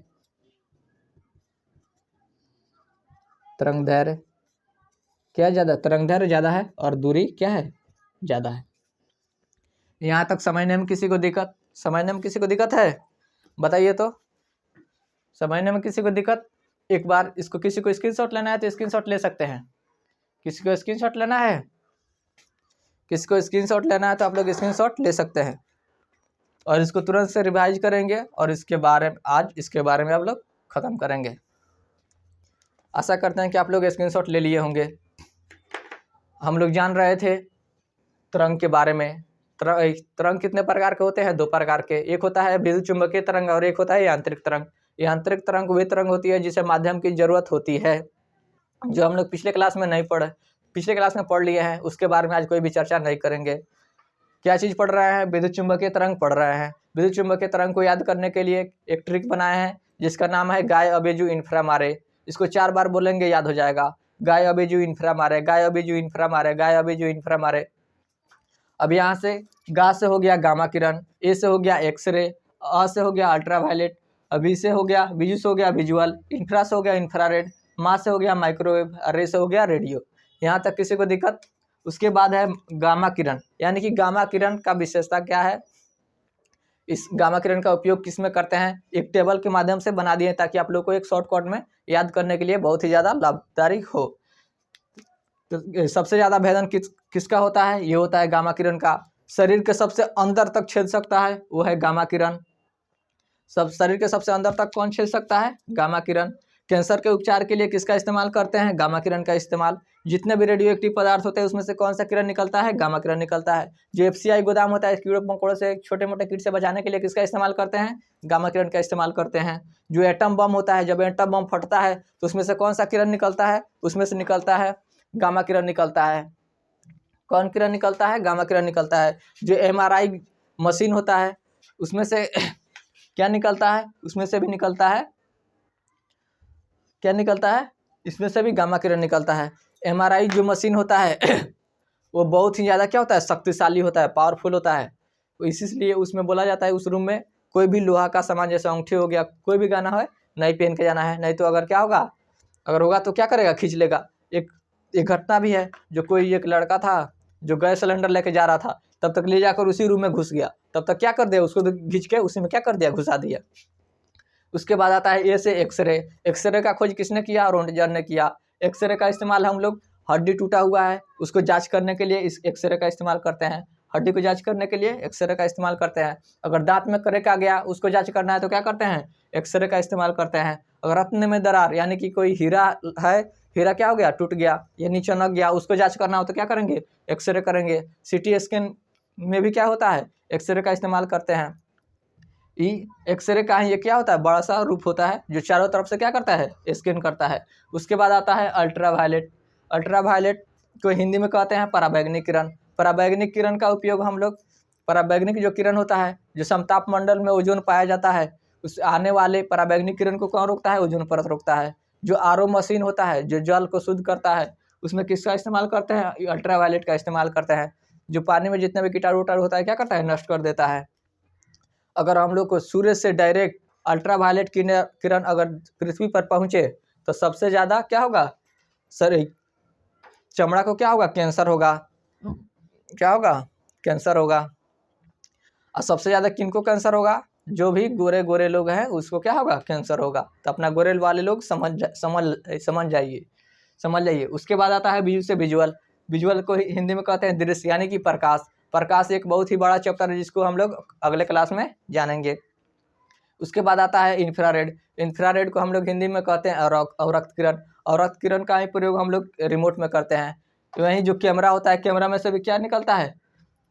क्या ज़्यादा? तरंग दैर्ध्य ज़्यादा है और दूरी क्या है? ज़्यादा है। यहाँ तक समझने में किसी को दिक्कत है? बताइए तो। समझने में किसी को दिक्कत? एक बार इसको, किसी को स्क्रीनशॉट लेना है तो स्क्रीनशॉट ले सकते हैं। किसी को स्क्रीनशॉट लेना है तो आप लोग स्क्रीनशॉट ले सकते हैं। और इसको तुरंत से रिवाइज करेंगे और इसके बारे में आप लोग ख़त्म करेंगे। आशा करते हैं कि आप लोग स्क्रीनशॉट ले लिए होंगे। हम लोग जान रहे थे तरंग के बारे में। तरंग कितने प्रकार के होते हैं? 2 प्रकार के। एक होता है विद्युत चुम्बकीय तरंग और एक होता है यांत्रिक तरंग। यांत्रिक तरंग वे तरंग होती है जिसे माध्यम की जरूरत होती है। जो हम लोग पिछले क्लास में नहीं पढ़े, पिछले क्लास में पढ़ लिए हैं, उसके बारे में आज कोई भी चर्चा नहीं करेंगे। क्या चीज़ पढ़ रहे हैं? विद्युत चुम्बकीय तरंग पढ़ रहे हैं। विद्युत चुम्बकीय तरंग को याद करने के लिए एक ट्रिक बनाए हैं जिसका नाम है गाय अबेजू इंफ्रा मारे। इसको 4 बार बोलेंगे याद हो जाएगा। गाय अबेजू इंफ्रा मारे, गाय अबेजू इंफ्रा मारे, गाय अबेजू इंफ्रा मारे। अब यहाँ से गा से हो गया गामा किरण, ए से हो गया एक्सरे, अ से हो गया अल्ट्रावायलेट, अभी से हो गया विजु से हो गया विजुअल, इंफ्रा से हो गया इंफ्रारेड, मा से हो गया माइक्रोवेव, रे से हो गया रेडियो। यहाँ तक किसी को दिक्कत? उसके बाद है गामा किरण, यानी कि गामा किरण का विशेषता क्या है? इस गामा किरण का उपयोग किस में करते हैं? एक टेबल के माध्यम से बना दिए ताकि आप लोग को एक शॉर्टकट में याद करने के लिए बहुत ही ज़्यादा लाभदायक हो। तो सबसे ज़्यादा भेदन किसका होता है? ये होता है गामा किरण का। शरीर के सबसे अंदर तक छेद सकता है, वो है गामा किरण। सब शरीर के सबसे अंदर तक कौन छेद सकता है? गामा किरण। कैंसर के उपचार के लिए किसका इस्तेमाल करते हैं? गामा किरण का इस्तेमाल। जितने भी रेडियो एक्टिव पदार्थ होते हैं उसमें से कौन सा किरण निकलता है? गामा किरण निकलता है। जो एफसीआई गोदाम होता है कीड़ों मकोड़ों से, छोटे मोटे कीट से बचाने के लिए किसका इस्तेमाल करते हैं? गामा किरण का इस्तेमाल करते हैं। जो एटम बम होता है, जब एटम बम फटता है तो उसमें से कौन सा किरण निकलता है? उसमें से निकलता है गामा किरण निकलता है। कौन किरण निकलता है? गामा किरण निकलता है। जो एमआरआई मशीन होता है उसमें से क्या निकलता है? उसमें से भी निकलता है, क्या निकलता है? इसमें से भी गामा किरण निकलता है। एमआरआई जो मशीन होता है वो बहुत ही ज़्यादा क्या होता है? शक्तिशाली होता है, पावरफुल होता है। तो इसलिए उसमें बोला जाता है उस रूम में कोई भी लोहा का सामान जैसे अंगूठी हो गया, कोई भी गहना है नहीं पहन के जाना है, नहीं तो अगर क्या होगा, अगर होगा तो क्या करेगा? खींच लेगा। एक घटना भी है, जो कोई एक लड़का था जो गैस सिलेंडर लेके जा रहा था, तब तक ले जाकर उसी रूम में घुस गया, तब तक क्या कर दिया? उसको खींच के उसी में क्या कर दिया? घुसा दिया। उसके बाद आता है ए से एक्सरे। एक्सरे का खोज किसने किया? रोंटगेन ने किया। एक्सरे का इस्तेमाल हम लोग हड्डी टूटा हुआ है उसको जांच करने के लिए इस एक्सरे का इस्तेमाल करते हैं। हड्डी को जांच करने के लिए एक्सरे का इस्तेमाल करते हैं। अगर दांत में क्रैक आ गया उसको जांच करना है तो क्या करते हैं? एक्सरे का इस्तेमाल करते हैं। अगर रत्न में दरार यानी कि कोई हीरा है, हीरा क्या हो गया? टूट गया यानी चमक गया, उसको जांच करना हो तो क्या करेंगे? एक्सरे करेंगे। सीटी स्कैन में भी क्या होता है? एक्सरे का इस्तेमाल करते हैं। एक्सरे का ये क्या होता है? बड़ा सा रूप होता है जो चारों तरफ से क्या करता है? स्कैन करता है। उसके बाद आता है अल्ट्रावायलेट। अल्ट्रावायलेट को हिंदी में कहते हैं पराबैंगनी किरण। पराबैंगनी किरण का उपयोग हम लोग, पराबैंगनी जो किरण होता है, जो समताप मंडल में ओजोन पाया जाता है, उस आने वाले पराबैंगनी किरण को कौन रोकता है? ओजोन परत रोकता है। जो आरओ मशीन होता है जो जल को शुद्ध करता है, उसमें किसका इस्तेमाल करते हैं? अल्ट्रावायलेट का इस्तेमाल करते हैं। जो पानी में जितने भी कीटाणु उटाणु होता है क्या करता है? नष्ट कर देता है। अगर हम लोग को सूर्य से डायरेक्ट अल्ट्रावायलेट किरण अगर पृथ्वी पर पहुँचे तो सबसे ज़्यादा क्या होगा? सर चमड़ा को क्या होगा? कैंसर होगा। क्या होगा? कैंसर होगा। और सबसे ज़्यादा किनको कैंसर होगा? जो भी गोरे गोरे लोग हैं उसको क्या होगा? कैंसर होगा। तो अपना गोरे वाले लोग समझ जाइए। उसके बाद आता है विजु से विजुअल। विजुअल को हिंदी में कहते हैं दृश्य यानी कि प्रकाश। प्रकाश एक बहुत ही बड़ा चैप्टर है जिसको हम लोग अगले क्लास में जानेंगे। उसके बाद आता है इंफ्रारेड। इंफ्रारेड को हम लोग हिंदी में कहते हैं अवरक्त किरण। अवरक्त किरण का ही प्रयोग हम लोग रिमोट में करते हैं। वहीं जो कैमरा होता है, कैमरा में से भी क्या निकलता है?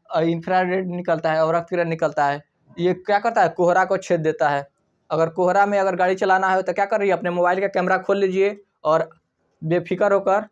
इंफ्रारेड निकलता है, अवरक्त किरण निकलता है। ये क्या करता है? कोहरा को छेद देता है। अगर कोहरा में अगर गाड़ी चलाना है तो क्या करिए? अपने मोबाइल का कैमरा खोल लीजिए और बेफिक्र होकर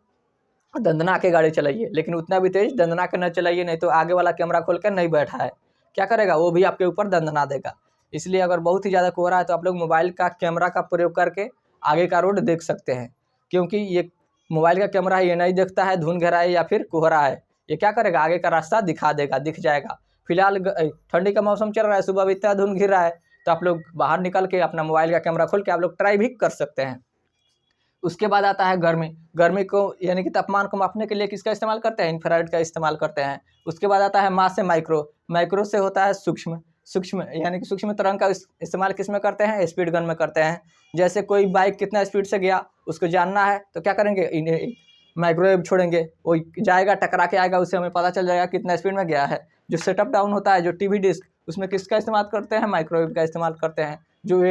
दंदना के गाड़ी चलाइए, लेकिन उतना भी तेज दंदना के न चलाइए, नहीं तो आगे वाला कैमरा खोल कर नहीं बैठा है, क्या करेगा? वो भी आपके ऊपर दंदना देगा। इसलिए अगर बहुत ही ज़्यादा कोहरा है तो आप लोग मोबाइल का कैमरा का प्रयोग करके आगे का रोड देख सकते हैं, क्योंकि ये मोबाइल का कैमरा ये नहीं देखता है धुंध गहरा है या फिर कोहरा है। ये क्या करेगा? आगे का रास्ता दिखा देगा, दिख जाएगा। फिलहाल ठंडी का मौसम चल रहा है, सुबह भी इतना धुंध घिर रहा है, तो आप लोग बाहर निकल के अपना मोबाइल का कैमरा खोल के आप लोग ट्राई भी कर सकते हैं। उसके बाद आता है गर्मी। गर्मी को यानी कि तापमान को मापने के लिए किसका इस्तेमाल करते हैं? इंफ्रारेड का इस्तेमाल करते हैं। उसके बाद आता है मास से माइक्रो। माइक्रो से होता है सूक्ष्म। सूक्ष्म यानी कि सूक्ष्म तरंग का इस्तेमाल किस में करते हैं? स्पीड गन में करते हैं। जैसे कोई बाइक कितना स्पीड से गया उसको जानना है तो क्या करेंगे? माइक्रोवेव छोड़ेंगे, वो जाएगा टकरा के आएगा, उससे हमें पता चल जाएगा कितना स्पीड में गया है। जो सेटअप डाउन होता है, जो टीवी डिस्क, उसमें किसका इस्तेमाल करते हैं? माइक्रोवेव का इस्तेमाल करते हैं। जो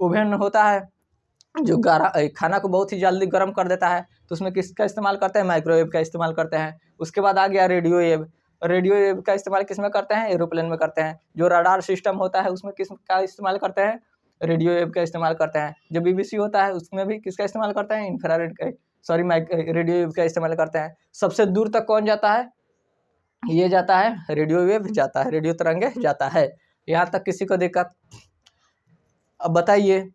ओवन होता है जो खाना को बहुत ही जल्दी गर्म कर देता है, तो उसमें किसका इस्तेमाल करते हैं? माइक्रोवेव का इस्तेमाल करते हैं। उसके बाद आ गया रेडियो वेव। रेडियो वेव का इस्तेमाल किस में करते हैं? एरोप्लेन में करते हैं। जो रडार सिस्टम होता है उसमें किसका इस्तेमाल करते हैं? रेडियो वेव का इस्तेमाल करते हैं। जो BBC होता है उसमें भी किसका इस्तेमाल करते हैं? इंफ्रारेड का रेडियो वेव का इस्तेमाल करते हैं। सबसे दूर तक कौन जाता है? ये जाता है, रेडियो वेव जाता है, रेडियो तरंगे जाता है। यहाँ तक किसी को दिक्कत? अब बताइए,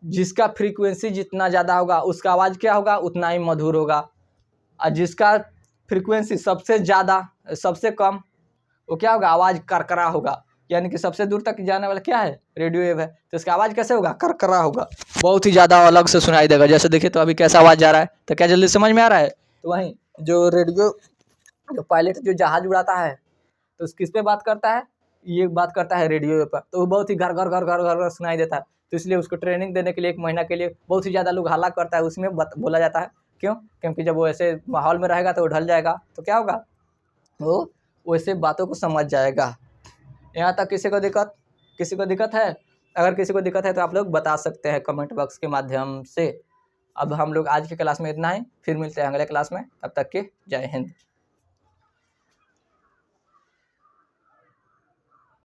जिसका फ्रीक्वेंसी जितना ज़्यादा होगा उसका आवाज़ क्या होगा? उतना ही मधुर होगा। और जिसका फ्रीक्वेंसी सबसे ज़्यादा सबसे कम, वो क्या होगा? आवाज़ करकरा होगा। यानी कि सबसे दूर तक जाने वाला क्या है? रेडियो वेव है, तो इसका आवाज़ कैसे होगा? करकरा होगा, बहुत ही ज़्यादा अलग से सुनाई देगा। जैसे देखिए तो अभी कैसा आवाज़ जा रहा है, तो क्या जल्दी समझ में आ रहा है? तो वहीं जो पायलट जो जहाज़ उड़ाता है तो किस पे बात करता है? ये बात करता है रेडियो वेव पर, तो वो बहुत ही घर घर घर घर घर घर सुनाई देता है। तो इसलिए उसको ट्रेनिंग देने के लिए 1 महीना के लिए बहुत ही ज़्यादा लोग हल्ला करता है, उसमें बोला जाता है। क्यों? क्योंकि जब वो ऐसे माहौल में रहेगा तो वो ढल जाएगा, तो क्या होगा? वो वैसे बातों को समझ जाएगा। यहाँ तक किसी को दिक्कत? किसी को दिक्कत है? अगर किसी को दिक्कत है तो आप लोग बता सकते हैं कमेंट बॉक्स के माध्यम से। अब हम लोग आज की क्लास में इतना ही, फिर मिलते हैं अगले क्लास में, तब तक के जय हिंद।